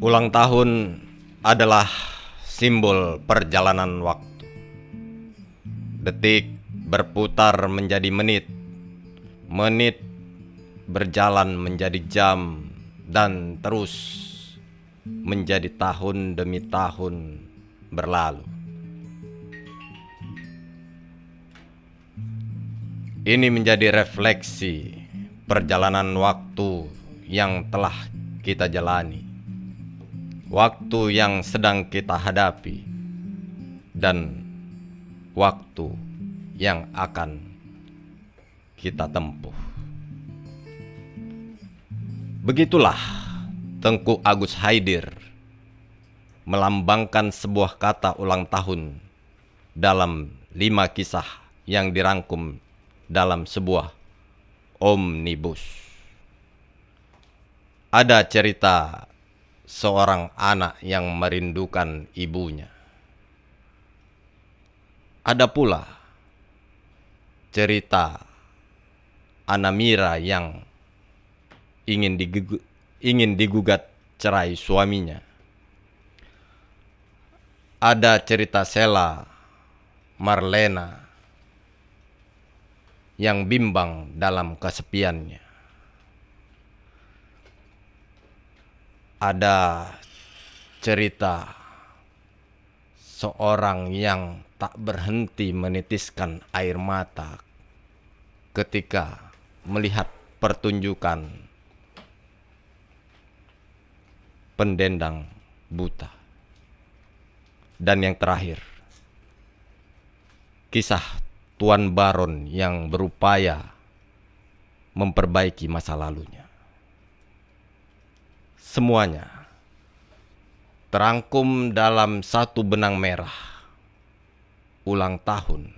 Ulang tahun adalah simbol perjalanan waktu. Detik berputar menjadi menit, menit berjalan menjadi jam, dan terus menjadi tahun demi tahun berlalu. Ini menjadi refleksi perjalanan waktu yang telah kita jalani, waktu yang sedang kita hadapi, dan waktu yang akan kita tempuh. Begitulah Tengku Agus Haidir melambangkan sebuah kata ulang tahun dalam 5 kisah yang dirangkum dalam sebuah omnibus. Ada cerita seorang anak yang merindukan ibunya. Ada pula cerita Anamira yang ingin digugat cerai suaminya. Ada cerita Sela Marlena yang bimbang dalam kesepiannya. Ada cerita seorang yang tak berhenti menitiskan air mata ketika melihat pertunjukan pendendang buta. Dan yang terakhir, kisah Tuan Baron yang berupaya memperbaiki masa lalunya. Semuanya terangkum dalam satu benang merah ulang tahun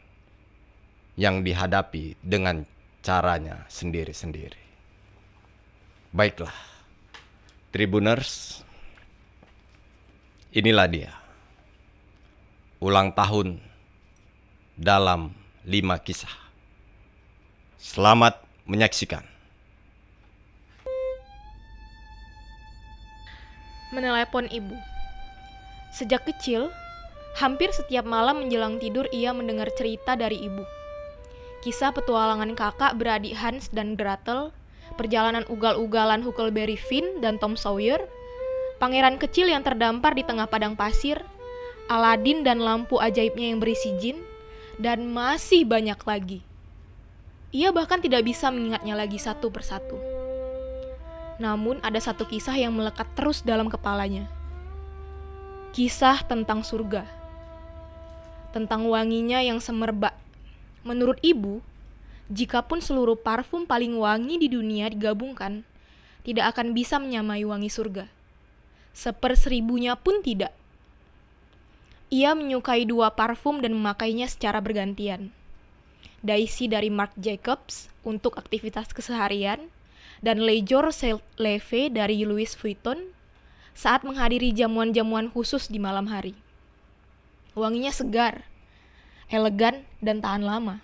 yang dihadapi dengan caranya sendiri-sendiri. Baiklah, Tribuners, inilah dia ulang tahun dalam 5 kisah. Selamat menyaksikan. Menelepon ibu. Sejak kecil, hampir setiap malam menjelang tidur ia mendengar cerita dari ibu. Kisah petualangan kakak beradik Hans dan Gretel, perjalanan ugal-ugalan Huckleberry Finn dan Tom Sawyer, pangeran kecil yang terdampar di tengah padang pasir, Aladin dan lampu ajaibnya yang berisi jin, dan masih banyak lagi. Ia bahkan tidak bisa mengingatnya lagi satu persatu. Namun ada satu kisah yang melekat terus dalam kepalanya. Kisah tentang surga. Tentang wanginya yang semerbak. Menurut ibu, jikapun seluruh parfum paling wangi di dunia digabungkan, tidak akan bisa menyamai wangi surga. 1/1000-nya pun tidak. Ia menyukai 2 parfum dan memakainya secara bergantian. Daisy dari Marc Jacobs untuk aktivitas keseharian, dan Le Jour se Leve dari Louis Vuitton saat menghadiri jamuan-jamuan khusus di malam hari. Wanginya segar, elegan, dan tahan lama.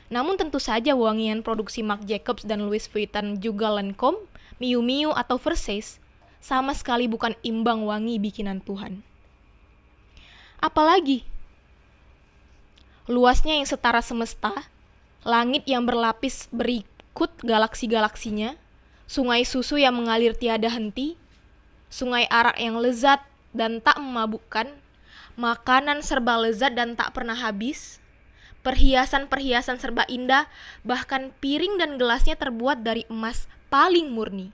Namun tentu saja wangian produksi Marc Jacobs dan Louis Vuitton juga Lancôme, Miu Miu, atau Versace sama sekali bukan imbang wangi bikinan Tuhan. Apalagi luasnya yang setara semesta, langit yang berlapis berikut galaksi-galaksinya, sungai susu yang mengalir tiada henti, sungai arak yang lezat dan tak memabukkan, makanan serba lezat dan tak pernah habis, perhiasan-perhiasan serba indah, bahkan piring dan gelasnya terbuat dari emas paling murni.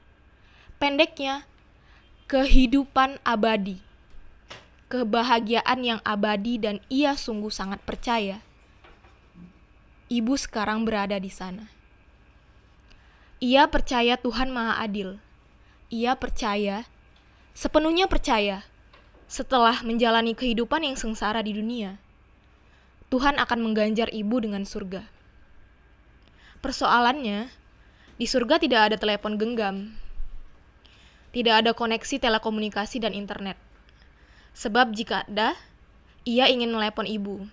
Pendeknya, kehidupan abadi. Kebahagiaan yang abadi, dan ia sungguh sangat percaya. Ibu sekarang berada di sana. Ia percaya Tuhan Maha Adil. Ia percaya, sepenuhnya percaya, setelah menjalani kehidupan yang sengsara di dunia, Tuhan akan mengganjar ibu dengan surga. Persoalannya, di surga tidak ada telepon genggam. Tidak ada koneksi telekomunikasi dan internet. Sebab jika ada, ia ingin menelepon ibu.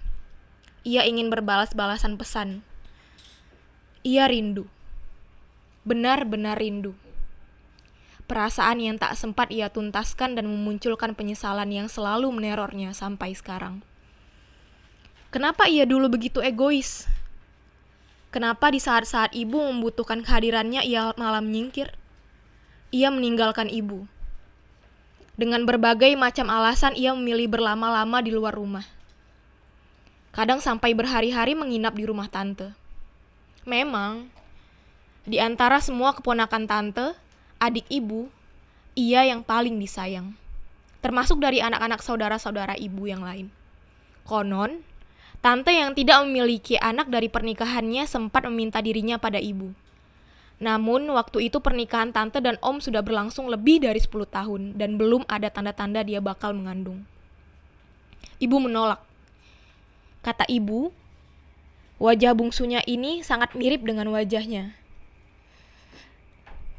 Ia ingin berbalas-balasan pesan. Ia rindu. Benar-benar rindu. perasaan yang tak sempat ia tuntaskan dan memunculkan penyesalan yang selalu menerornya sampai sekarang. Kenapa ia dulu begitu egois? Kenapa di saat-saat ibu membutuhkan kehadirannya ia malah menyingkir? Ia meninggalkan ibu. Dengan berbagai macam alasan ia memilih berlama-lama di luar rumah. Kadang sampai berhari-hari menginap di rumah tante. Memang, di antara semua keponakan tante, adik ibu, ia yang paling disayang. Termasuk dari anak-anak saudara-saudara ibu yang lain. Konon, tante yang tidak memiliki anak dari pernikahannya sempat meminta dirinya pada ibu. Namun, waktu itu pernikahan tante dan om sudah berlangsung lebih dari 10 tahun dan belum ada tanda-tanda dia bakal mengandung. Ibu menolak. Kata ibu, wajah bungsunya ini sangat mirip dengan wajahnya.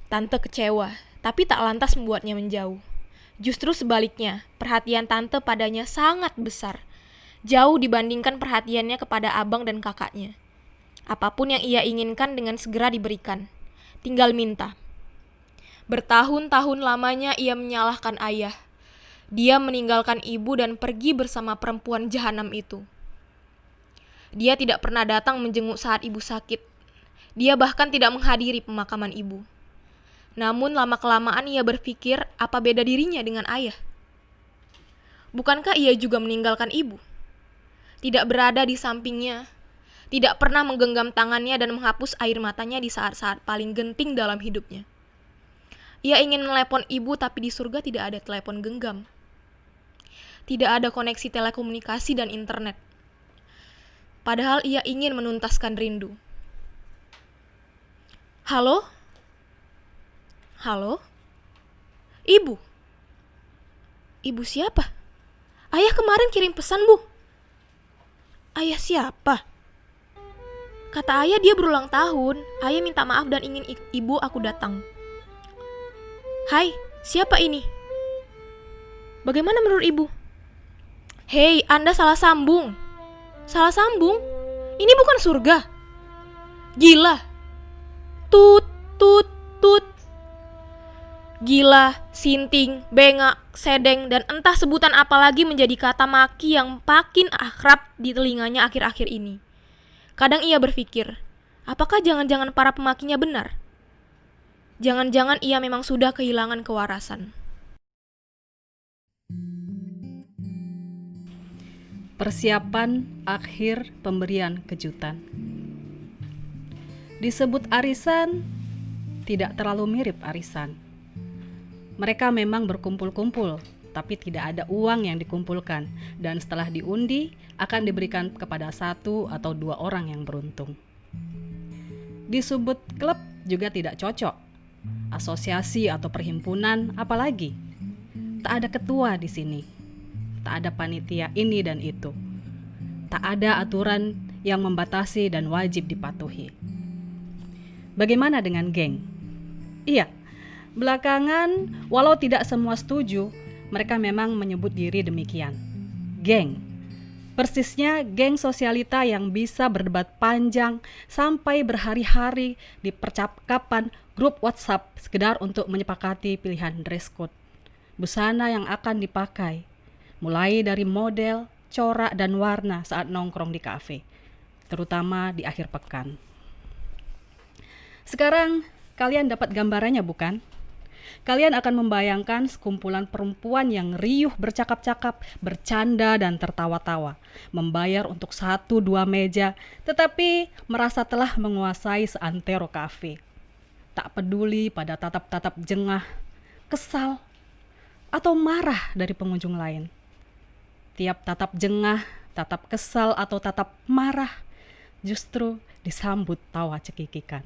Tante kecewa, tapi tak lantas membuatnya menjauh. Justru sebaliknya, perhatian tante padanya sangat besar. Jauh dibandingkan perhatiannya kepada abang dan kakaknya. Apapun yang ia inginkan dengan segera diberikan. Tinggal minta. Bertahun-tahun lamanya ia menyalahkan ayah. Dia meninggalkan ibu dan pergi bersama perempuan jahanam itu. Dia tidak pernah datang menjenguk saat ibu sakit. Dia bahkan tidak menghadiri pemakaman ibu. Namun lama-kelamaan ia berpikir apa beda dirinya dengan ayah. Bukankah ia juga meninggalkan ibu? Tidak berada di sampingnya. Tidak pernah menggenggam tangannya dan menghapus air matanya di saat-saat paling genting dalam hidupnya. Ia ingin menelepon ibu tapi di surga tidak ada telepon genggam. Tidak ada koneksi telekomunikasi dan internet. Padahal ia ingin menuntaskan rindu. Halo? Halo? Ibu? Ibu siapa? Ayah kemarin kirim pesan, Bu. Ayah siapa? Kata ayah dia berulang tahun. Ayah minta maaf dan ingin ibu aku datang. Hai, siapa ini? Bagaimana menurut ibu? Hei, Anda salah sambung. Salah sambung? Ini bukan surga. Gila. Tut, tut, tut. Gila, sinting, bengak, sedeng, dan entah sebutan apa lagi menjadi kata maki yang makin akrab di telinganya akhir-akhir ini. Kadang ia berpikir, apakah jangan-jangan para pemakinya benar? Jangan-jangan ia memang sudah kehilangan kewarasan. Persiapan akhir pemberian kejutan. Disebut arisan, tidak terlalu mirip arisan. Mereka memang berkumpul-kumpul, tapi tidak ada uang yang dikumpulkan, dan setelah diundi akan diberikan kepada 1 atau 2 orang yang beruntung. Disebut klub juga tidak cocok. Asosiasi atau perhimpunan apalagi. Tak ada ketua di sini. Tak ada panitia ini dan itu. Tak ada aturan yang membatasi dan wajib dipatuhi. Bagaimana dengan geng? Iya, belakangan walau tidak semua setuju, mereka memang menyebut diri demikian. Geng. Persisnya geng sosialita yang bisa berdebat panjang sampai berhari-hari di percakapan grup WhatsApp sekedar untuk menyepakati pilihan dress code, busana yang akan dipakai, mulai dari model, corak, dan warna saat nongkrong di kafe, terutama di akhir pekan. Sekarang kalian dapat gambarannya bukan? Kalian akan membayangkan sekumpulan perempuan yang riuh bercakap-cakap, bercanda dan tertawa-tawa, membayar untuk 1-2 meja, tetapi merasa telah menguasai seantero kafe. Tak peduli pada tatap-tatap jengah, kesal, atau marah dari pengunjung lain. Tiap tatap jengah, tatap kesal, atau tatap marah justru disambut tawa cekikikan.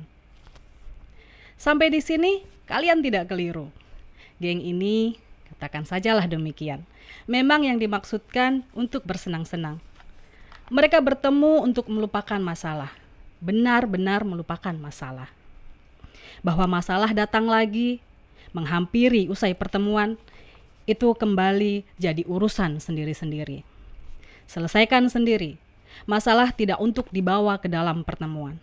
Sampai di sini kalian tidak keliru. Geng ini, katakan sajalah demikian, memang yang dimaksudkan untuk bersenang-senang. Mereka bertemu untuk melupakan masalah, benar-benar melupakan masalah. Bahwa masalah datang lagi, menghampiri usai pertemuan, itu kembali jadi urusan sendiri-sendiri. Selesaikan sendiri. Masalah tidak untuk dibawa ke dalam pertemuan.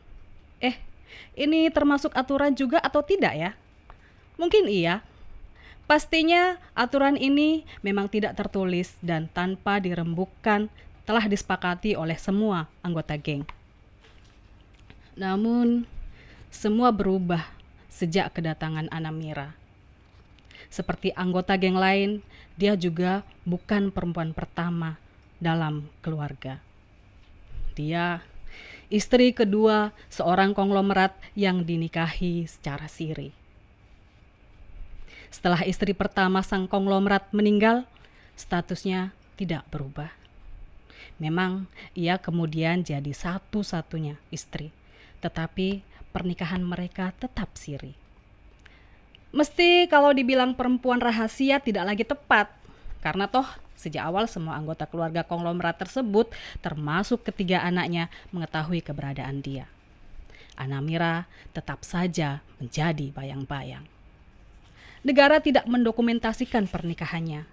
Ini termasuk aturan juga atau tidak ya? Mungkin iya, Pastinya aturan ini memang tidak tertulis dan tanpa dirembukkan telah disepakati oleh semua anggota geng. Namun, semua berubah sejak kedatangan Anamira. Seperti anggota geng lain, dia juga bukan perempuan pertama dalam keluarga. Dia istri kedua seorang konglomerat yang dinikahi secara siri. Setelah istri pertama sang konglomerat meninggal, statusnya tidak berubah. Memang ia kemudian jadi satu-satunya istri, tetapi pernikahan mereka tetap siri. Mesti kalau dibilang perempuan rahasia tidak lagi tepat, karena toh sejak awal semua anggota keluarga konglomerat tersebut, termasuk ketiga anaknya, mengetahui keberadaan dia. Anamira tetap saja menjadi bayang-bayang. Negara tidak mendokumentasikan pernikahannya.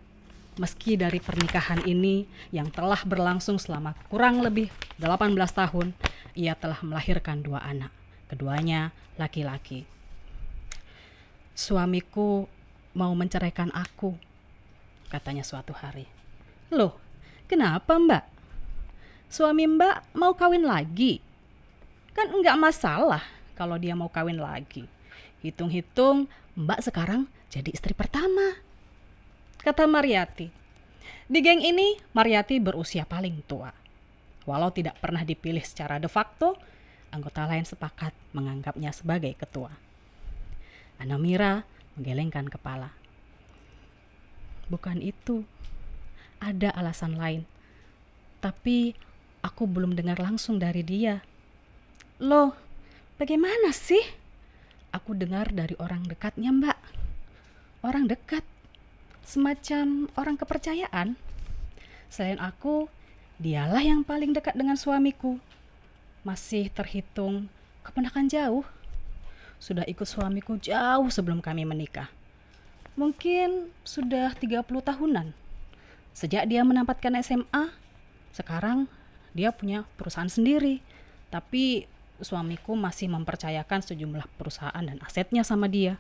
Meski dari pernikahan ini yang telah berlangsung selama kurang lebih 18 tahun, ia telah melahirkan 2 anak. Keduanya laki-laki. Suamiku mau menceraikan aku, katanya suatu hari. Loh, kenapa Mbak? Suami Mbak mau kawin lagi? Kan enggak masalah kalau dia mau kawin lagi. Hitung-hitung Mbak sekarang jadi istri pertama, kata Mariati. Di geng ini Mariati berusia paling tua. Walau tidak pernah dipilih secara de facto, anggota lain sepakat menganggapnya sebagai ketua. Anamira menggelengkan kepala. Bukan itu, ada alasan lain. Tapi aku belum dengar langsung dari dia. Loh, bagaimana sih? Aku dengar dari orang dekatnya Mbak. Orang dekat, semacam orang kepercayaan. Selain aku, dialah yang paling dekat dengan suamiku. Masih terhitung keponakan jauh. Sudah ikut suamiku jauh sebelum kami menikah. Mungkin sudah 30 tahunan. Sejak dia menamatkan SMA, sekarang dia punya perusahaan sendiri. Tapi suamiku masih mempercayakan sejumlah perusahaan dan asetnya sama dia.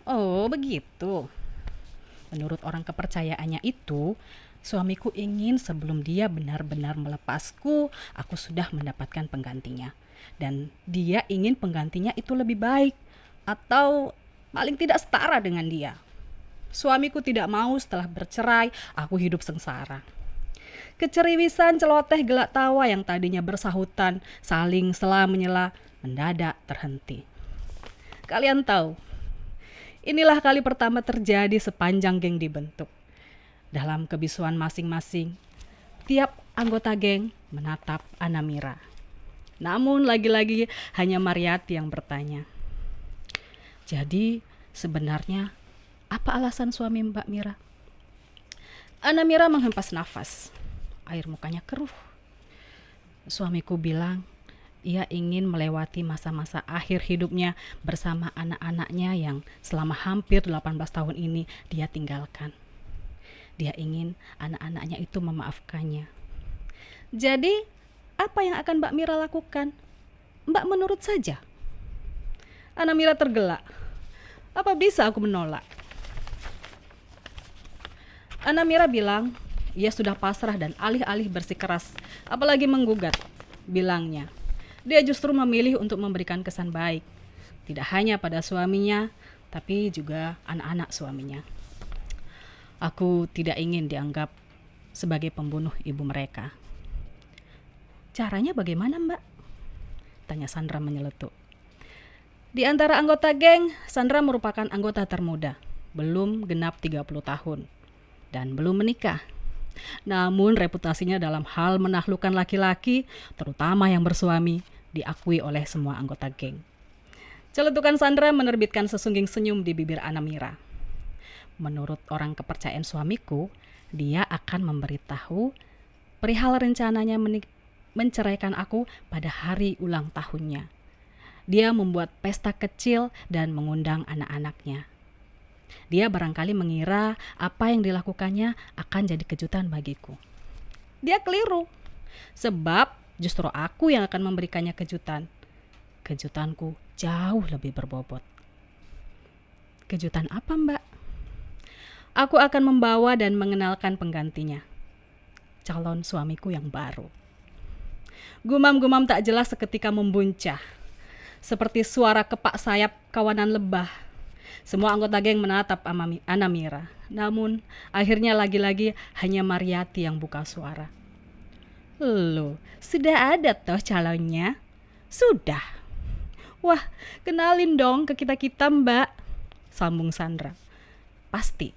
Oh, begitu. Menurut orang kepercayaannya itu, suamiku ingin sebelum dia benar-benar melepasku, aku sudah mendapatkan penggantinya. Dan dia ingin penggantinya itu lebih baik, atau paling tidak setara dengan dia. Suamiku tidak mau setelah bercerai, aku hidup sengsara. Keceriwisan celoteh gelak tawa yang tadinya bersahutan, saling sela menyela, mendadak terhenti. Kalian tahu, inilah kali pertama terjadi sepanjang geng dibentuk. Dalam kebisuan masing-masing, tiap anggota geng menatap Anamira. Namun lagi-lagi hanya Mariati yang bertanya. Jadi sebenarnya apa alasan suami Mbak Mira? Anamira menghempas nafas. Air mukanya keruh. Suamiku bilang ia ingin melewati masa-masa akhir hidupnya bersama anak-anaknya yang selama hampir 18 tahun ini dia tinggalkan. Dia ingin anak-anaknya itu memaafkannya. Jadi, apa yang akan Mbak Mira lakukan? Mbak menurut saja. Anamira tergelak. Apa bisa aku menolak? Anamira bilang, ia sudah pasrah dan alih-alih bersikeras, apalagi menggugat, bilangnya. Dia justru memilih untuk memberikan kesan baik, tidak hanya pada suaminya, tapi juga anak-anak suaminya. Aku tidak ingin dianggap sebagai pembunuh ibu mereka. Caranya bagaimana, Mbak? Tanya Sandra menyeletuk. Di antara anggota geng, Sandra merupakan anggota termuda, belum genap 30 tahun, dan belum menikah. Namun reputasinya dalam hal menaklukkan laki-laki, terutama yang bersuami, diakui oleh semua anggota geng. Celetukan Sandra menerbitkan sesungging senyum di bibir Anamira. Menurut orang kepercayaan suamiku, dia akan memberitahu perihal rencananya menceraikan aku pada hari ulang tahunnya. Dia membuat pesta kecil dan mengundang anak-anaknya. Dia barangkali mengira apa yang dilakukannya akan jadi kejutan bagiku. Dia keliru, sebab justru aku yang akan memberikannya kejutan. Kejutanku jauh lebih berbobot. Kejutan apa, Mbak? aku akan membawa dan mengenalkan penggantinya, calon suamiku yang baru. Gumam-gumam tak jelas seketika membuncah, seperti suara kepak sayap kawanan lebah. Semua anggota geng menatap Anamira. Namun, akhirnya lagi-lagi hanya Mariati yang buka suara. Loh, sudah ada toh calonnya? Sudah. Wah, kenalin dong ke kita-kita, Mbak, sambung Sandra. Pasti.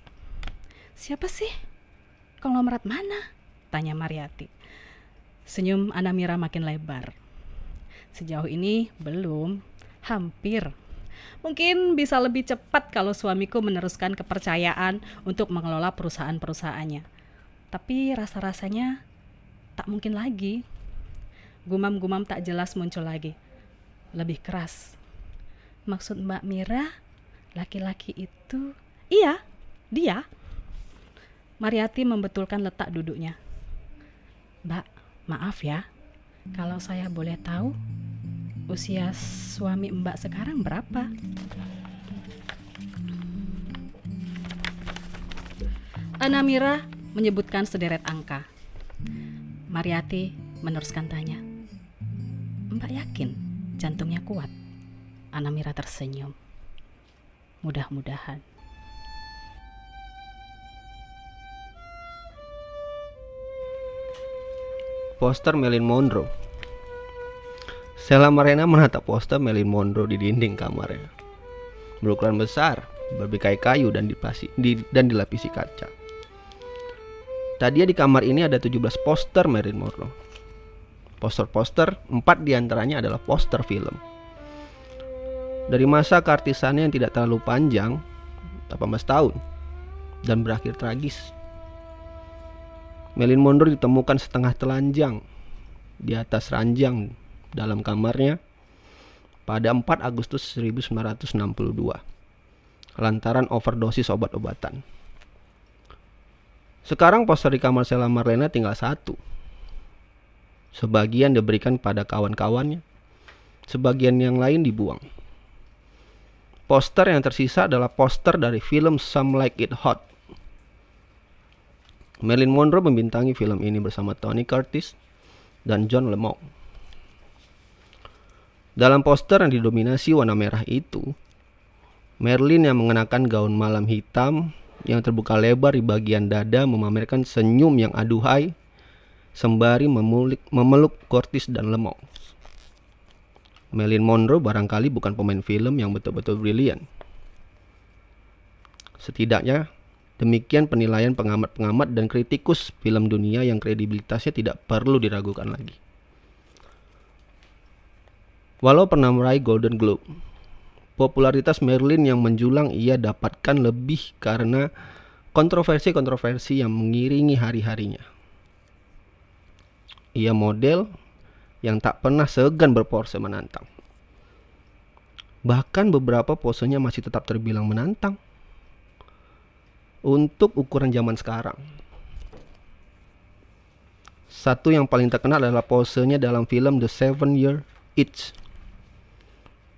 Siapa sih? Konglomerat mana? Tanya Mariati. Senyum Anamira makin lebar. Sejauh ini belum, hampir. Mungkin bisa lebih cepat kalau suamiku meneruskan kepercayaan untuk mengelola perusahaan-perusahaannya. Tapi rasa-rasanya tak mungkin lagi. Gumam-gumam tak jelas muncul lagi. Lebih keras. Maksud Mbak Mira, laki-laki itu? Iya, dia. Mariati membetulkan letak duduknya. Mbak, maaf ya. Kalau saya boleh tahu, usia suami Mbak sekarang berapa? Anamira menyebutkan sederet angka. Mariati meneruskan tanya. Mbak yakin jantungnya kuat? Anamira tersenyum. Mudah-mudahan. Poster Marilyn Monroe. Sheila Marlena menatap poster Marilyn Monroe di dinding kamarnya. Berukuran besar, berbikai kayu dan dilapisi kaca. Tadinya di kamar ini ada 17 poster Marilyn Monroe. Poster-poster, 4 diantaranya adalah poster film. Dari masa keartisannya yang tidak terlalu panjang, 18 tahun, dan berakhir tragis. Marilyn Monroe ditemukan setengah telanjang di atas ranjang dalam kamarnya pada 4 Agustus 1962 lantaran overdosis obat-obatan. Sekarang poster di kamar Sheila Marlena tinggal 1. Sebagian diberikan pada kawan-kawannya, sebagian yang lain dibuang. Poster yang tersisa adalah poster dari film Some Like It Hot. Marilyn Monroe membintangi film ini bersama Tony Curtis dan John LeMond. Dalam poster yang didominasi warna merah itu, Marilyn yang mengenakan gaun malam hitam yang terbuka lebar di bagian dada memamerkan senyum yang aduhai sembari memeluk Curtis dan LeMond. Marilyn Monroe barangkali bukan pemain film yang betul-betul brilian. Setidaknya demikian penilaian pengamat-pengamat dan kritikus film dunia yang kredibilitasnya tidak perlu diragukan lagi. Walau pernah meraih Golden Globe, popularitas Marilyn yang menjulang ia dapatkan lebih karena kontroversi-kontroversi yang mengiringi hari-harinya. Ia model yang tak pernah segan berpose menantang. Bahkan beberapa posenya masih tetap terbilang menantang untuk ukuran zaman sekarang. Satu yang paling terkenal adalah posenya dalam film The 7 Year Itch.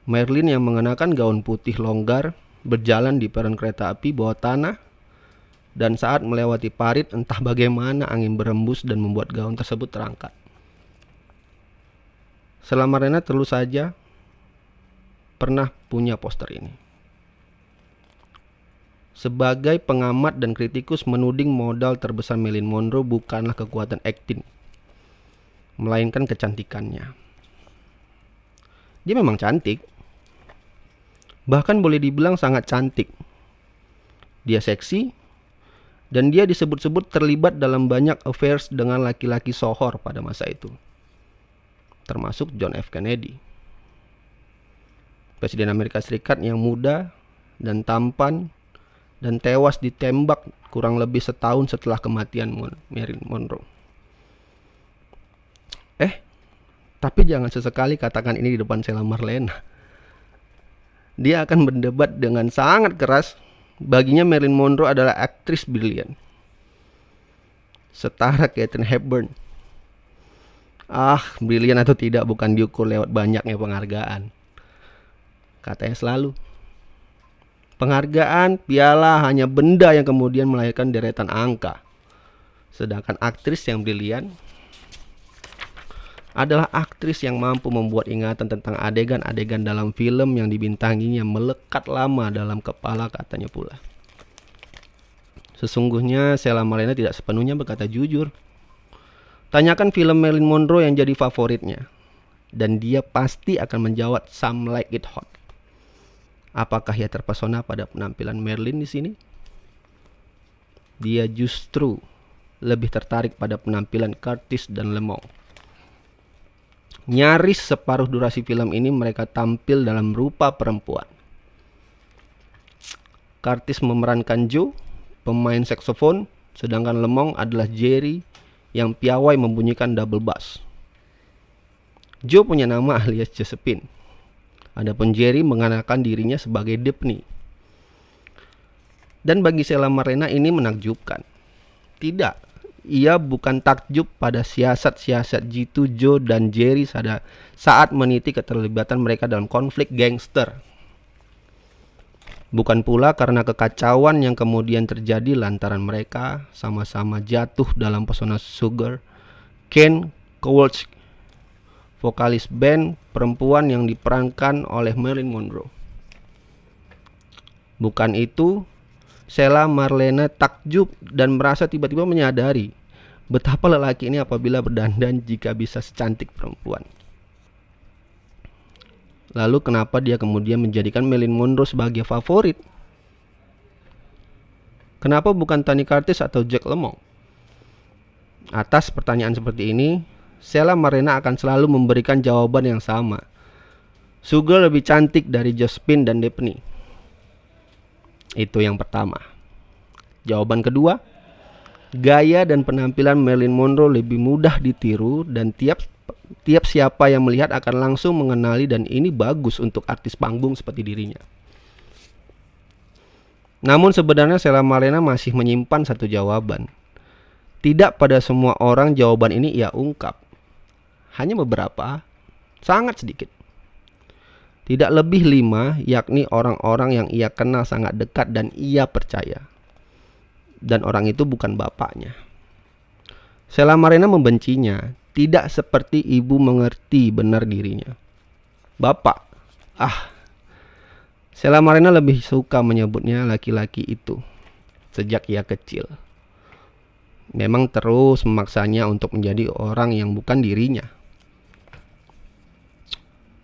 Marilyn yang mengenakan gaun putih longgar berjalan di peron kereta api bawah tanah, dan saat melewati parit entah bagaimana angin berembus dan membuat gaun tersebut terangkat. Sheila Marlena terus saja pernah punya poster ini. Sebagai pengamat dan kritikus menuding modal terbesar Marilyn Monroe bukanlah kekuatan akting, melainkan kecantikannya. Dia memang cantik, bahkan boleh dibilang sangat cantik. Dia seksi, dan dia disebut-sebut terlibat dalam banyak affairs dengan laki-laki sohor pada masa itu, termasuk John F. Kennedy, Presiden Amerika Serikat yang muda dan tampan dan tewas ditembak kurang lebih setahun setelah kematian Marilyn Monroe. Tapi jangan sesekali katakan ini di depan Sheila Marlena. Dia akan berdebat dengan sangat keras. Baginya Marilyn Monroe adalah aktris brilian, setara Katharine Hepburn. Brilian atau tidak bukan diukur lewat banyaknya penghargaan, katanya selalu. Penghargaan, piala hanya benda yang kemudian melahirkan deretan angka. Sedangkan aktris yang brilian adalah aktris yang mampu membuat ingatan tentang adegan-adegan dalam film yang dibintanginya melekat lama dalam kepala, katanya pula. Sesungguhnya Sheila Marlena tidak sepenuhnya berkata jujur. Tanyakan film Marilyn Monroe yang jadi favoritnya, dan dia pasti akan menjawab Some Like It Hot. Apakah ia terpesona pada penampilan Marilyn di sini? Dia justru lebih tertarik pada penampilan Curtis dan Lemong. Nyaris separuh durasi film ini mereka tampil dalam rupa perempuan. Curtis memerankan Joe, pemain saksofon, sedangkan Lemong adalah Jerry yang piawai membunyikan double bass. Joe punya nama alias Josephine. Adapun Jerry mengenalkan dirinya sebagai Daphne. Dan bagi Sheila Marlena ini menakjubkan. Tidak, ia bukan takjub pada siasat-siasat jitu Joe dan Jerry saat meniti keterlibatan mereka dalam konflik gangster. Bukan pula karena kekacauan yang kemudian terjadi lantaran mereka sama-sama jatuh dalam pesona Sugar Cane Kowalski, vokalis band perempuan yang diperankan oleh Marilyn Monroe. Bukan itu, Sheila Marlena takjub dan merasa tiba-tiba menyadari betapa lelaki ini apabila berdandan jika bisa secantik perempuan. Lalu kenapa dia kemudian menjadikan Marilyn Monroe sebagai favorit? Kenapa bukan Tony Curtis atau Jack LeMond? Atas pertanyaan seperti ini, Sheila Marlena akan selalu memberikan jawaban yang sama. Sugar lebih cantik dari Josephine dan Daphne. Itu yang pertama. Jawaban kedua, gaya dan penampilan Marilyn Monroe lebih mudah ditiru dan tiap siapa yang melihat akan langsung mengenali, dan ini bagus untuk artis panggung seperti dirinya. Namun sebenarnya Sheila Marlena masih menyimpan satu jawaban. Tidak pada semua orang jawaban ini ia ungkap. Hanya beberapa, sangat sedikit. Tidak lebih 5, yakni orang-orang yang ia kenal sangat dekat dan ia percaya. Dan orang itu bukan bapaknya. Sheila Marlena membencinya, tidak seperti ibu mengerti benar dirinya. Bapak, Sheila Marlena lebih suka menyebutnya laki-laki itu sejak ia kecil. Memang terus memaksanya untuk menjadi orang yang bukan dirinya.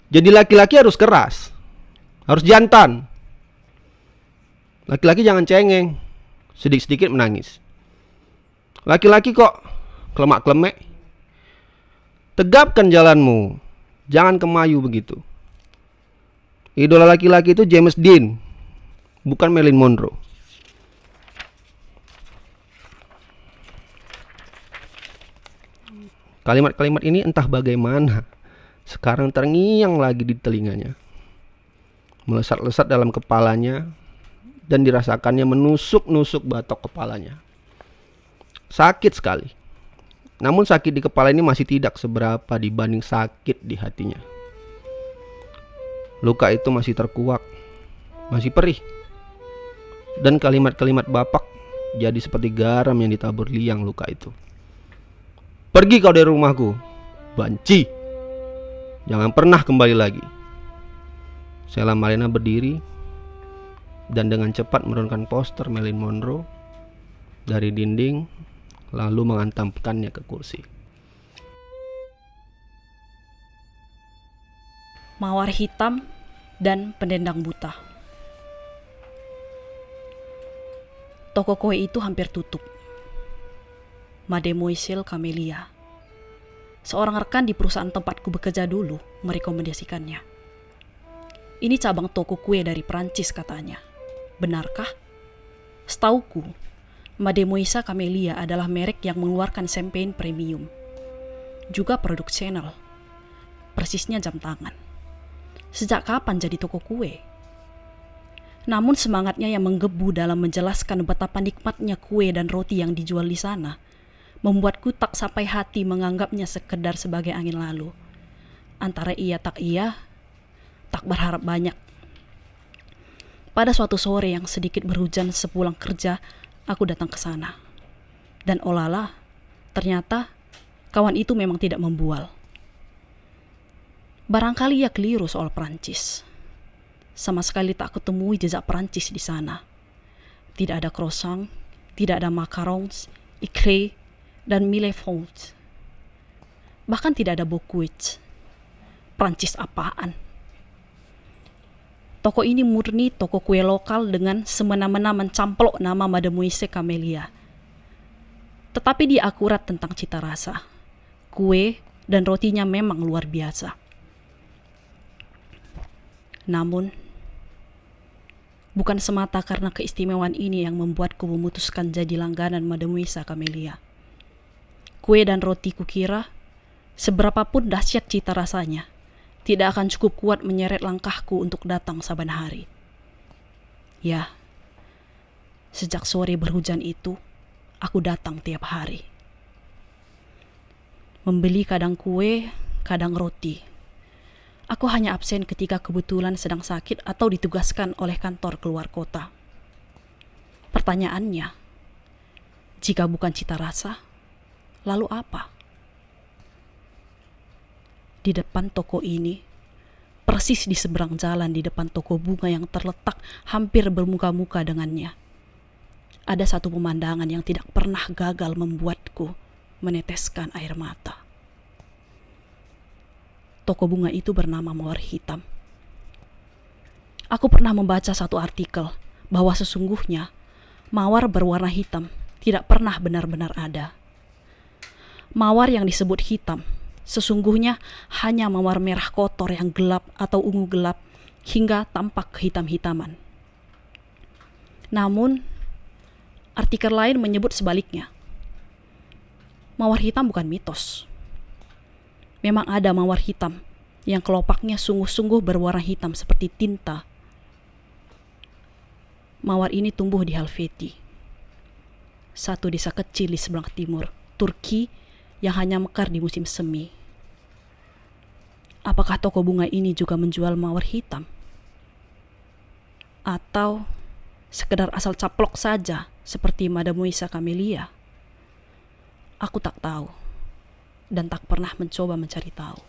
Jadi laki-laki harus keras, harus jantan. Laki-laki jangan cengeng, sedikit-sedikit menangis. Laki-laki kok kelemak-kelemek. Tegapkan jalanmu, jangan kemayu begitu. Idola laki-laki itu James Dean, bukan Marilyn Monroe. Kalimat-kalimat ini entah bagaimana sekarang terngiang lagi di telinganya, melesat-lesat dalam kepalanya, dan dirasakannya menusuk-nusuk batok kepalanya. Sakit sekali. Namun sakit di kepala ini masih tidak seberapa dibanding sakit di hatinya. Luka itu masih terkuak, masih perih. Dan kalimat-kalimat bapak jadi seperti garam yang ditabur liang luka itu. Pergi kau dari rumahku, banci. Jangan pernah kembali lagi. Sheila Marlena berdiri dan dengan cepat menurunkan poster Marilyn Monroe dari dinding, lalu menghantamkannya ke kursi. Mawar hitam dan pendendang buta. Toko kue itu hampir tutup. Mademoiselle Camelia, seorang rekan di perusahaan tempatku bekerja dulu, merekomendasikannya. Ini cabang toko kue dari Perancis katanya. Benarkah? Setauku, Mademoiselle Camelia adalah merek yang mengeluarkan champagne premium. Juga produk Chanel. Persisnya jam tangan. Sejak kapan jadi toko kue? Namun semangatnya yang menggebu dalam menjelaskan betapa nikmatnya kue dan roti yang dijual di sana membuatku tak sampai hati menganggapnya sekedar sebagai angin lalu. Antara iya, tak berharap banyak. Pada suatu sore yang sedikit berhujan sepulang kerja, aku datang ke sana. Dan olalah, ternyata kawan itu memang tidak membual. Barangkali ia keliru soal Perancis. Sama sekali tak kutemui jejak Perancis di sana. Tidak ada croissant, tidak ada macarons, eclair, dan millefeuilles. Bahkan tidak ada bocuse. Perancis apaan? Toko ini murni toko kue lokal dengan semena-mena mencamplok nama Mademoiselle Camélia. Tetapi dia akurat tentang cita rasa. Kue dan rotinya memang luar biasa. Namun, bukan semata karena keistimewaan ini yang membuatku memutuskan jadi langganan Mademoiselle Camélia. Kue dan roti kukira, seberapapun dahsyat cita rasanya, tidak akan cukup kuat menyeret langkahku untuk datang saban hari. Ya, sejak sore berhujan itu, aku datang tiap hari. Membeli kadang kue, kadang roti. Aku hanya absen ketika kebetulan sedang sakit atau ditugaskan oleh kantor keluar kota. Pertanyaannya, jika bukan cita rasa, lalu apa? Di depan toko ini, persis di seberang jalan di depan toko bunga yang terletak hampir bermuka-muka dengannya, ada satu pemandangan yang tidak pernah gagal membuatku meneteskan air mata. Toko bunga itu bernama Mawar Hitam. Aku pernah membaca satu artikel bahwa sesungguhnya mawar berwarna hitam tidak pernah benar-benar ada. Mawar yang disebut hitam sesungguhnya hanya mawar merah kotor yang gelap atau ungu gelap hingga tampak kehitam-hitaman. Namun, artikel lain menyebut sebaliknya. Mawar hitam bukan mitos. Memang ada mawar hitam yang kelopaknya sungguh-sungguh berwarna hitam seperti tinta. Mawar ini tumbuh di Helvetii, satu desa kecil di sebelah timur Turki yang hanya mekar di musim semi. Apakah toko bunga ini juga menjual mawar hitam? Atau sekedar asal caplok saja seperti Mademoiselle Camélia? Aku tak tahu dan tak pernah mencoba mencari tahu.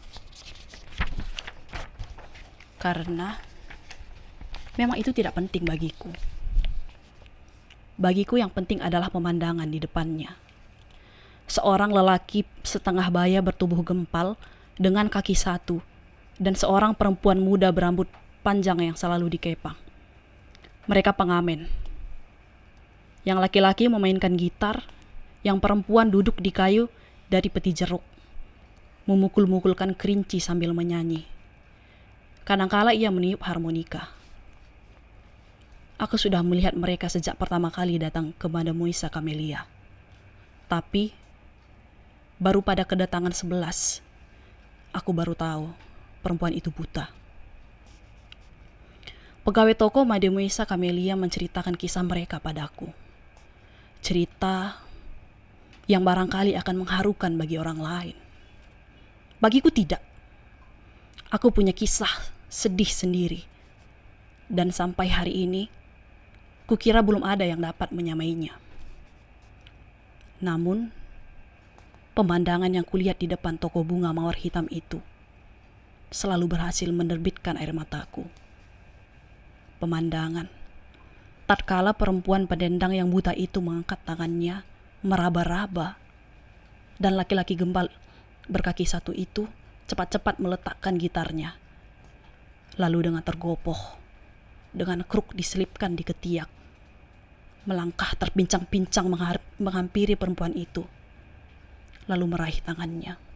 Karena memang itu tidak penting bagiku. Bagiku yang penting adalah pemandangan di depannya. Seorang lelaki setengah baya bertubuh gempal dengan kaki satu, dan seorang perempuan muda berambut panjang yang selalu dikepang. Mereka pengamen. Yang laki-laki memainkan gitar, yang perempuan duduk di kayu dari peti jeruk, memukul-mukulkan kerinci sambil menyanyi. Kadangkala ia meniup harmonika. Aku sudah melihat mereka sejak pertama kali datang ke Mademoiselle Camélia. Tapi, baru pada kedatangan 11, aku baru tahu perempuan itu buta. Pegawai toko Mademoiselle Camélia menceritakan kisah mereka padaku. Cerita yang barangkali akan mengharukan bagi orang lain. Bagiku tidak. Aku punya kisah sedih sendiri. Dan sampai hari ini, kukira belum ada yang dapat menyamainya. Namun, pemandangan yang kulihat di depan toko bunga mawar hitam itu selalu berhasil menerbitkan air mataku. Pemandangan tatkala perempuan pedendang yang buta itu mengangkat tangannya, meraba-raba, dan laki-laki gembal berkaki satu itu cepat-cepat meletakkan gitarnya. Lalu dengan tergopoh, dengan kruk diselipkan di ketiak, melangkah terpincang-pincang menghampiri perempuan itu, lalu meraih tangannya.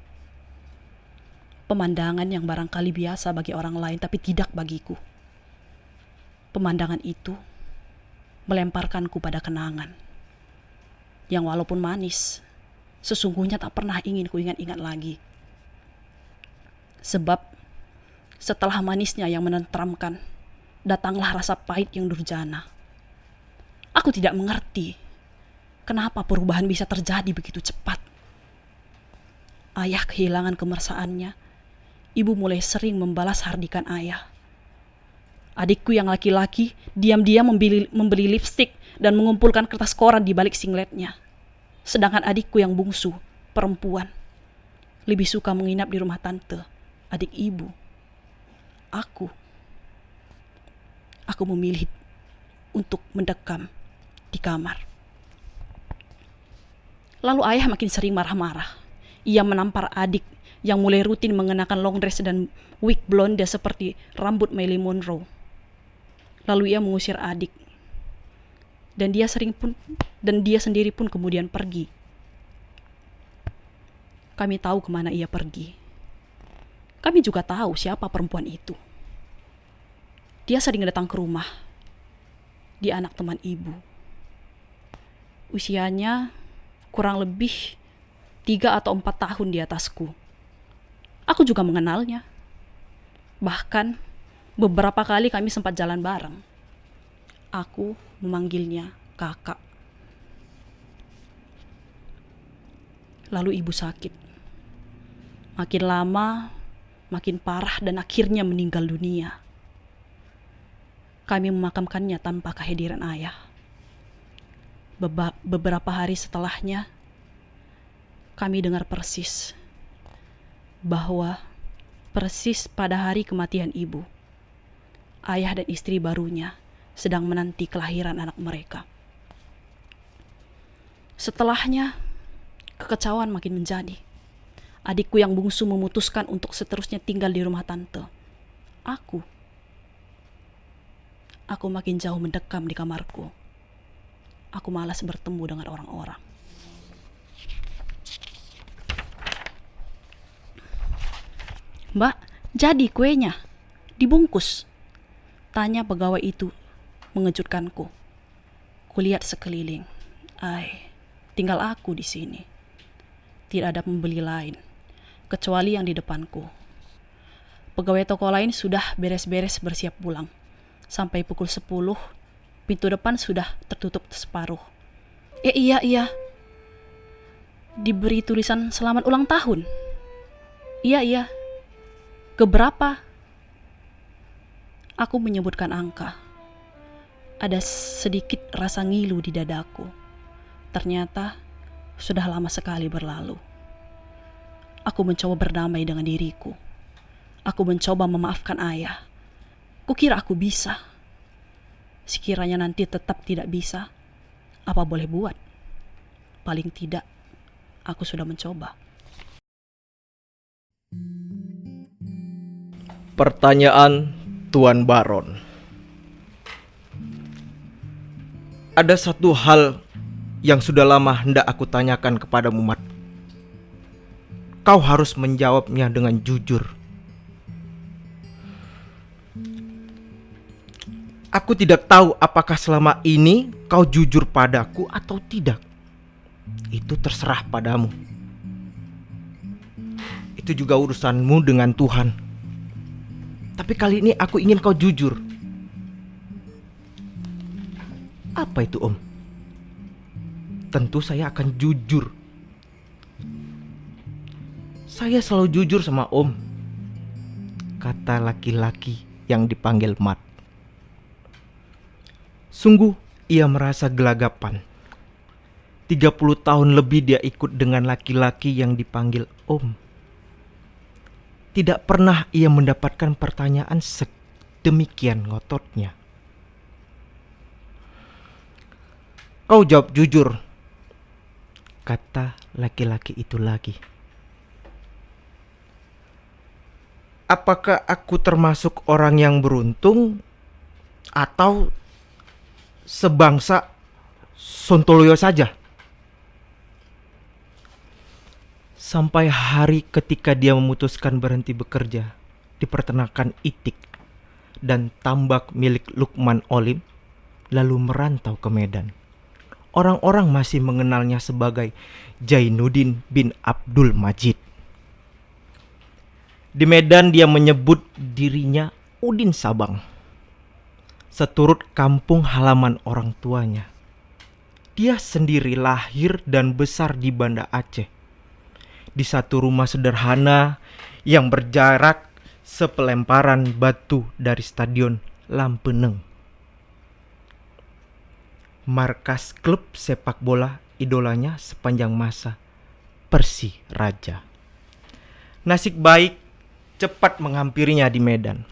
Pemandangan yang barangkali biasa bagi orang lain tapi tidak bagiku. Pemandangan itu melemparkanku pada kenangan yang walaupun manis, sesungguhnya tak pernah ingin kuingat-ingat lagi. Sebab setelah manisnya yang menenteramkan, datanglah rasa pahit yang durjana. Aku tidak mengerti kenapa perubahan bisa terjadi begitu cepat. Ayah kehilangan kemersaannya. Ibu mulai sering membalas hardikan ayah. Adikku yang laki-laki diam-diam membeli lipstik dan mengumpulkan kertas koran di balik singletnya. Sedangkan adikku yang bungsu, perempuan, lebih suka menginap di rumah tante, adik ibu. Aku memilih untuk mendekam di kamar. Lalu ayah makin sering marah-marah. Ia menampar adik yang mulai rutin mengenakan long dress dan wig blonde seperti rambut Marilyn Monroe. Lalu ia mengusir adik. Dan dia sendiri pun kemudian pergi. Kami tahu kemana ia pergi. Kami juga tahu siapa perempuan itu. Dia sering datang ke rumah. Dia anak teman ibu. Usianya kurang lebih 3 atau 4 tahun di atasku. Aku juga mengenalnya. Bahkan beberapa kali kami sempat jalan bareng. Aku memanggilnya kakak. Lalu ibu sakit. Makin lama, makin parah dan akhirnya meninggal dunia. Kami memakamkannya tanpa kehadiran ayah. Beberapa hari setelahnya, kami dengar persis bahwa persis pada hari kematian ibu, ayah dan istri barunya sedang menanti kelahiran anak mereka. Setelahnya, kekecauan makin menjadi. Adikku yang bungsu memutuskan untuk seterusnya tinggal di rumah tante. Aku makin jauh mendekam di kamarku. Aku malas bertemu dengan orang-orang. Mbak, jadi kuenya dibungkus? Tanya pegawai itu mengejutkanku. Kulihat sekeliling. Tinggal aku di sini. Tidak ada pembeli lain, kecuali yang di depanku. Pegawai toko lain sudah beres-beres bersiap pulang. Sampai pukul 10, pintu depan sudah tertutup separuh. Iya. Diberi tulisan selamat ulang tahun. Iya. Keberapa? Aku menyebutkan angka. Ada sedikit rasa ngilu di dadaku. Ternyata sudah lama sekali berlalu. Aku mencoba berdamai dengan diriku. Aku mencoba memaafkan ayah. Kukira aku bisa. Sekiranya nanti tetap tidak bisa, apa boleh buat? Paling tidak, aku sudah mencoba. Pertanyaan Tuan Baron. Ada satu hal yang sudah lama hendak aku tanyakan kepadamu, Mat. Kau harus menjawabnya dengan jujur. Aku tidak tahu apakah selama ini kau jujur padaku atau tidak. Itu terserah padamu. Itu juga urusanmu dengan Tuhan. Tapi kali ini aku ingin kau jujur. Apa itu, Om? Tentu saya akan jujur. Saya selalu jujur sama Om, kata laki-laki yang dipanggil Mat. Sungguh ia merasa gelagapan. 30 tahun lebih dia ikut dengan laki-laki yang dipanggil Om. Tidak pernah ia mendapatkan pertanyaan sedemikian ngototnya. Kau jawab jujur, kata laki-laki itu lagi. Apakah aku termasuk orang yang beruntung atau sebangsa Sontoloyo saja? Sampai hari ketika dia memutuskan berhenti bekerja di peternakan itik dan tambak milik Lukman Olim, lalu merantau ke Medan. Orang-orang masih mengenalnya sebagai Jainuddin bin Abdul Majid. Di Medan dia menyebut dirinya Udin Sabang, seturut kampung halaman orang tuanya. Dia sendiri lahir dan besar di Banda Aceh, di satu rumah sederhana yang berjarak sepelemparan batu dari Stadion Lampeneng. Markas klub sepak bola idolanya sepanjang masa, Persiraja. Nasib baik cepat menghampirinya di Medan.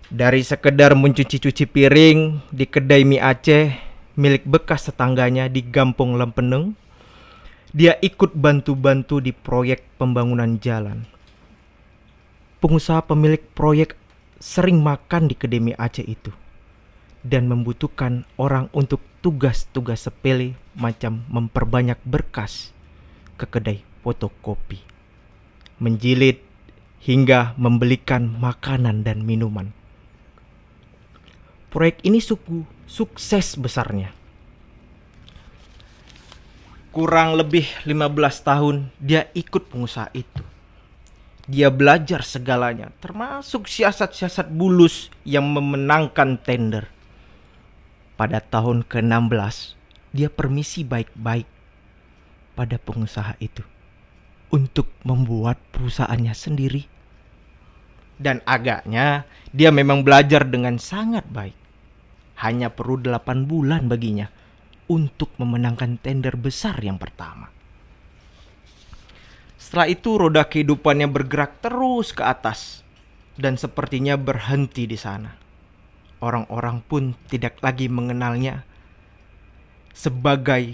Dari sekedar mencuci-cuci piring di kedai mie Aceh milik bekas tetangganya di Gampong Lempeneng, dia ikut bantu-bantu di proyek pembangunan jalan. Pengusaha pemilik proyek sering makan di kedai mie Aceh itu dan membutuhkan orang untuk tugas-tugas sepele macam memperbanyak berkas ke kedai fotokopi, menjilid, hingga membelikan makanan dan minuman. Proyek ini sukses besarnya. Kurang lebih 15 tahun dia ikut pengusaha itu. Dia belajar segalanya, termasuk siasat-siasat bulus yang memenangkan tender. Pada tahun ke-16, dia permisi baik-baik pada pengusaha itu untuk membuat perusahaannya sendiri. Dan agaknya dia memang belajar dengan sangat baik. Hanya perlu 8 bulan baginya untuk memenangkan tender besar yang pertama. Setelah itu roda kehidupannya bergerak terus ke atas dan sepertinya berhenti di sana. Orang-orang pun tidak lagi mengenalnya sebagai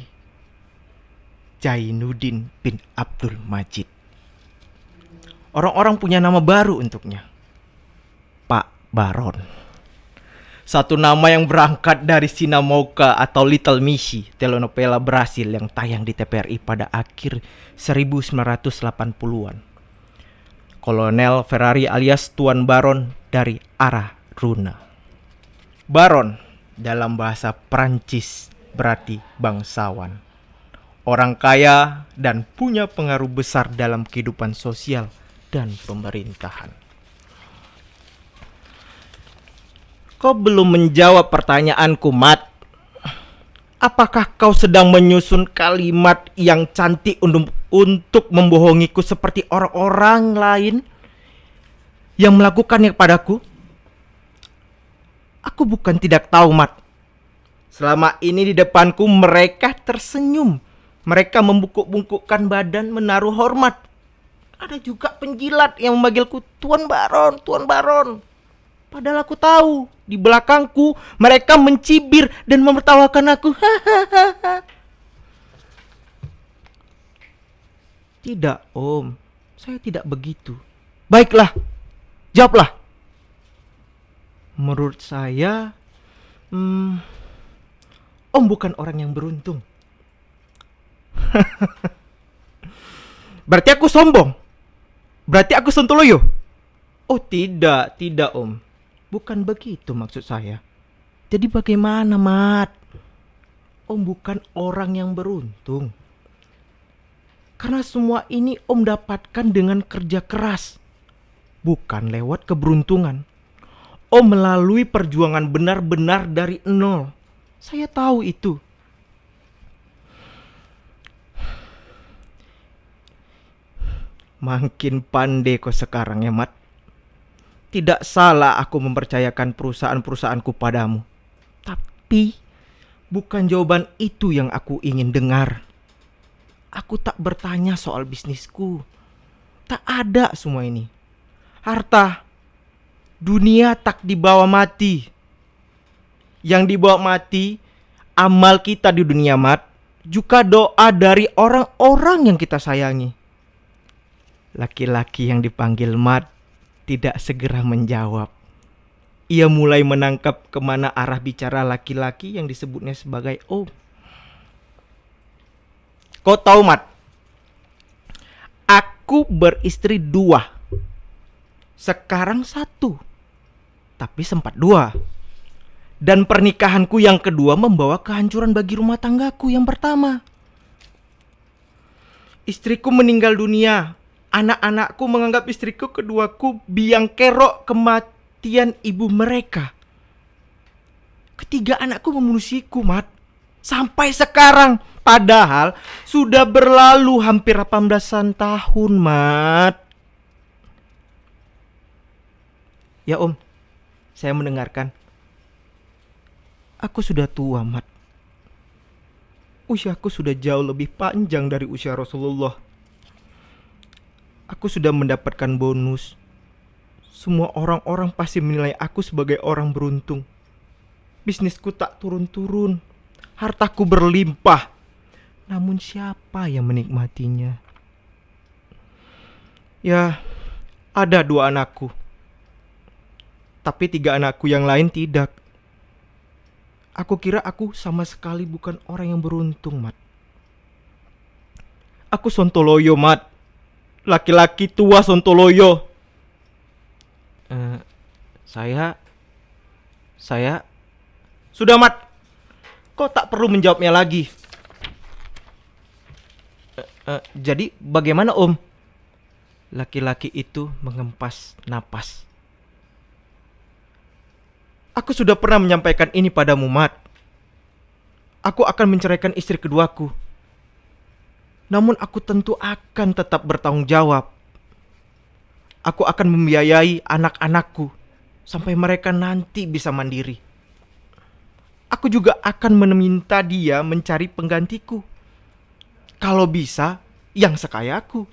Jainuddin bin Abdul Majid. Orang-orang punya nama baru untuknya, Pak Baron. Satu nama yang berangkat dari Sinamauka atau Little Missy, telenovela Brasil yang tayang di TVRI pada akhir 1980-an. Kolonel Ferrari alias Tuan Baron dari arah Runa. Baron dalam bahasa Prancis berarti bangsawan. Orang kaya dan punya pengaruh besar dalam kehidupan sosial dan pemerintahan. Kau belum menjawab pertanyaanku, Mat. Apakah kau sedang menyusun kalimat yang cantik untuk membohongiku seperti orang-orang lain yang melakukannya kepadaku? Aku bukan tidak tahu, Mat. Selama ini di depanku mereka tersenyum. Mereka membungkuk-bungkukkan badan menaruh hormat. Ada juga penjilat yang memanggilku Tuan Baron, Tuan Baron. Padahal aku tahu di belakangku mereka mencibir dan menertawakan aku. Tidak, Om. Saya tidak begitu. Baiklah, jawablah. Menurut saya, Om bukan orang yang beruntung. Berarti aku sombong. Berarti aku sontoloyo. Oh tidak Om. Bukan begitu maksud saya. Jadi bagaimana, Mat? Om bukan orang yang beruntung. Karena semua ini Om dapatkan dengan kerja keras. Bukan lewat keberuntungan. Om melalui perjuangan benar-benar dari nol. Saya tahu itu. Makin pandai kau sekarang ya, Mat. Tidak salah aku mempercayakan perusahaan-perusahaanku padamu. Tapi bukan jawaban itu yang aku ingin dengar. Aku tak bertanya soal bisnisku. Tak ada semua ini. Harta, dunia tak dibawa mati. Yang dibawa mati, amal kita di dunia, Mat. Juga doa dari orang-orang yang kita sayangi. Laki-laki yang dipanggil Mat tidak segera menjawab. Ia mulai menangkap kemana arah bicara laki-laki yang disebutnya sebagai Om. Kau tahu, Mat, aku beristri 2. Sekarang 1. Tapi sempat 2. Dan pernikahanku yang kedua membawa kehancuran bagi rumah tanggaku yang pertama. Istriku meninggal dunia. Anak-anakku menganggap istriku keduaku biang kerok kematian ibu mereka. Ketiga anakku memunusiku, Mat. Sampai sekarang. Padahal sudah berlalu hampir 18 tahun, Mat. Ya, Om. saya mendengarkan. Aku sudah tua, Mat. Usiaku sudah jauh lebih panjang dari usia Rasulullah. Aku sudah mendapatkan bonus. Semua orang-orang pasti menilai aku sebagai orang beruntung. Bisnisku tak turun-turun. Hartaku berlimpah. Namun siapa yang menikmatinya? Ya, ada 2 anakku. Tapi 3 anakku yang lain tidak. Aku kira aku sama sekali bukan orang yang beruntung, Mat. Aku sontoloyo, Mat. Laki-laki tua sontoloyo. Saya... Sudah, Mat. Kau tak perlu menjawabnya lagi. Jadi bagaimana, Om? Laki-laki itu mengempas napas. Aku sudah pernah menyampaikan ini padamu, Mat. Aku akan menceraikan istri keduaku. Namun aku tentu akan tetap bertanggung jawab. Aku akan membiayai anak-anakku sampai mereka nanti bisa mandiri. Aku juga akan meminta dia mencari penggantiku. Kalau bisa, yang sekaya aku.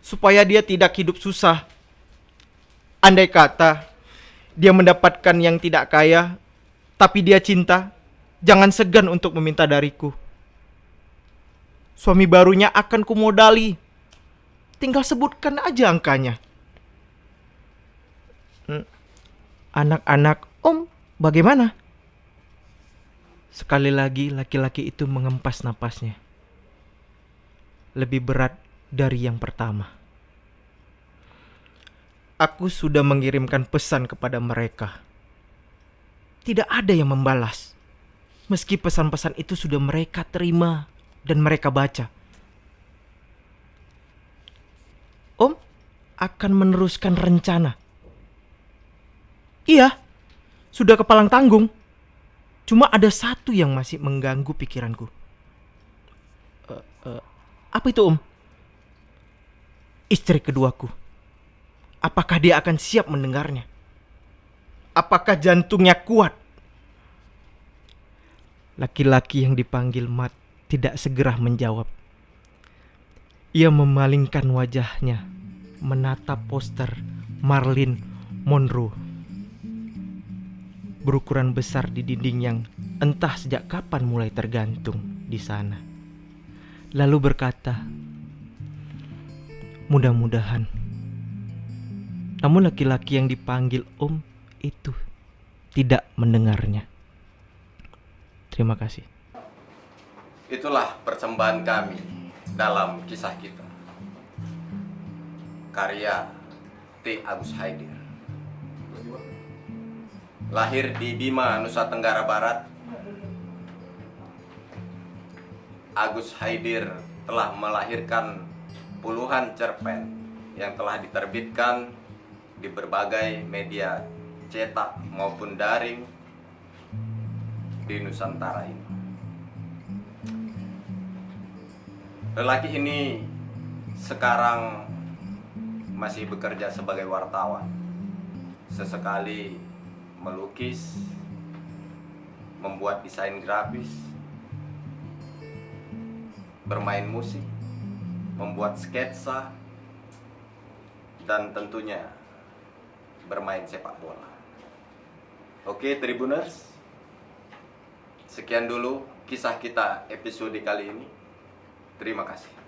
Supaya dia tidak hidup susah. Andai kata dia mendapatkan yang tidak kaya, tapi dia cinta, jangan segan untuk meminta dariku. Suami barunya akan kumodali. Tinggal sebutkan aja angkanya. Anak-anak Om, bagaimana? Sekali lagi laki-laki itu mengempas napasnya. Lebih berat dari yang pertama. Aku sudah mengirimkan pesan kepada mereka. Tidak ada yang membalas. Meski pesan-pesan itu sudah mereka terima dan mereka baca. Om akan meneruskan rencana. Iya, sudah kepalang tanggung. Cuma ada satu yang masih mengganggu pikiranku. Apa itu, Om? Istri keduaku. Apakah dia akan siap mendengarnya? Apakah jantungnya kuat? Laki-laki yang dipanggil Mat tidak segera menjawab. Ia memalingkan wajahnya, menatap poster Marilyn Monroe berukuran besar di dinding yang entah sejak kapan mulai tergantung di sana. Lalu berkata, mudah-mudahan. Namun laki-laki yang dipanggil Om itu tidak mendengarnya. Terima kasih. Itulah persembahan kami dalam kisah kita. Karya T. Agus Haidir. Lahir di Bima, Nusa Tenggara Barat, Agus Haidir telah melahirkan puluhan cerpen yang telah diterbitkan di berbagai media cetak maupun daring di Nusantara ini. Lelaki ini sekarang masih bekerja sebagai wartawan. Sesekali melukis, membuat desain grafis, bermain musik, membuat sketsa, dan tentunya bermain sepak bola. Oke, Tribuners, sekian dulu kisah kita episode kali ini. Terima kasih.